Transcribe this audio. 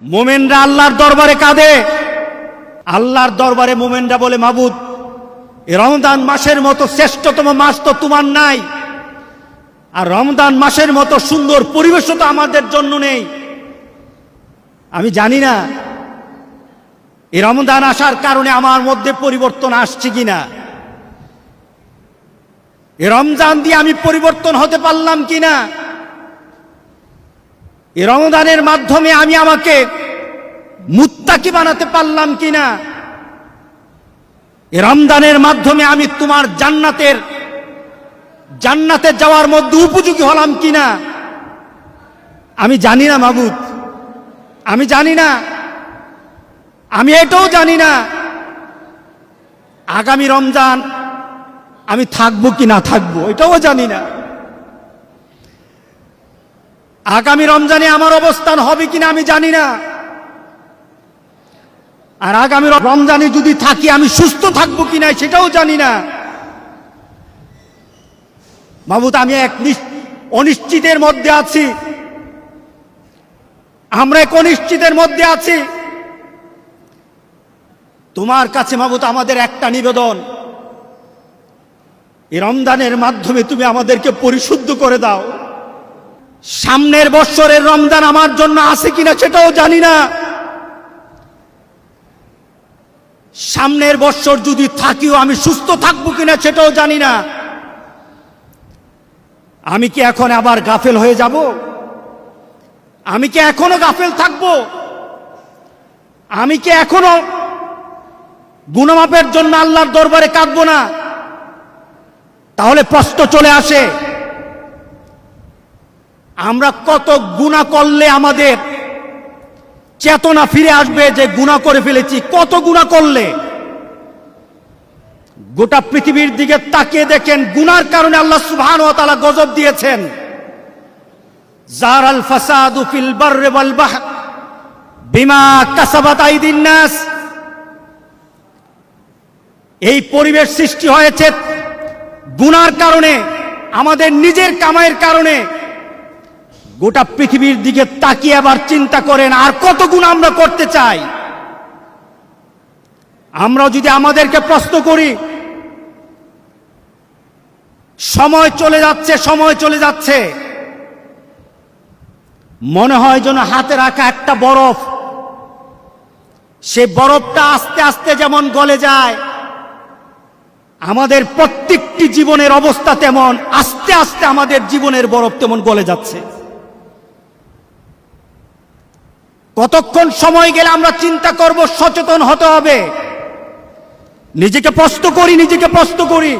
মোমেনরা আল্লাহর দরবারে কাঁদে। আল্লাহর দরবারে মোমেনরা বলে, মাবুদ, এই রমজান মাসের মতো শ্রেষ্ঠতম মাস তো তোমার নাই, আর রমজান মাসের মতো সুন্দর পরিবেশও তো আমাদের জন্য নেই। আমি জানি না এই রমজান আসার কারণে আমার মধ্যে পরিবর্তন আসছে কিনা, এই রমজান দিয়ে আমি পরিবর্তন হতে পারলাম কিনা, এই রমজানের মাধ্যমে আমি আমাকে মুত্তাকি বানাতে পারলাম কিনা, এই রমজানের মাধ্যমে আমি তোমার জান্নাতে যাওয়ার মধ্যে উপযোগী হলাম কিনা। আমি জানি না মাবুদ, আমি জানি না, আমি এটাও জানি না আগামী রমজান আমি থাকবো কি না থাকবো, এটাও জানি না। আগামী রমজানে আমার অবস্থান হবে কিনা আমি জানি না। আর আগামী রমজানে যদি থাকি আমি সুস্থ থাকবো কিনা সেটাও জানি না। মাবুদ, আমি এক অনিশ্চিতের মধ্যে আছি, আমরা এক অনিশ্চিতের মধ্যে আছি। তোমার কাছে মাবুদ আমাদের একটা নিবেদন, এই রমজানের মাধ্যমে তুমি আমাদেরকে পরিশুদ্ধ করে দাও। সামনের বছরের রমজান আমার জন্য আছে কিনা সেটাও জানি না। সামনের বছর যদি থাকিও আমি সুস্থ থাকবো কিনা সেটাও জানি না। আমি কি এখন আবার গাফেল হয়ে যাব? আমি কি এখনো গাফেল থাকবো? আমি কি এখনো গুনাহ মাফের জন্য আল্লাহর দরবারে কাঁদবো না? তাহলে প্রশ্ন চলে আসে, আমরা কত গুনাহ করলে আমাদের চেতনা ফিরে আসবে যে গুনাহ করে ফেলেছি? কত গুনাহ করলে? গোটা পৃথিবীর দিকে তাকিয়ে দেখেন, গুনার কারণে আল্লাহ সুবহানাহু ওয়া তাআলা গজব দিয়েছেন। জারাল ফাসাদু ফিল বাররি ওয়াল বাহর বিমা কাসাবাত আইদিন নাস। এই পরিবেশ সৃষ্টি হয়েছে গুনার কারণে, আমাদের নিজের কামাইয়ের কারণে। গোটা পৃথিবীর দিকে তাকিয়ে আবার চিন্তা করেন আর কত গুনাহ আমরা করতে চাই। আমরা যদি আমাদেরকে প্রশ্ন করি, সময় চলে যাচ্ছে, সময় চলে যাচ্ছে, মনে হয় যেন হাতে রাখা একটা বরফ, সেই বরফটা আস্তে আস্তে যেমন গলে যায়, আমাদের প্রত্যেকটি জীবনের অবস্থা তেমন আস্তে আস্তে আমাদের জীবনের বরফ তেমন গলে যাচ্ছে। কতক্ষণ সময় গেলে আমরা চিন্তা করব, সচেতন হতে হবে। নিজেকে প্রশ্ন করি, নিজেকে প্রশ্ন করি।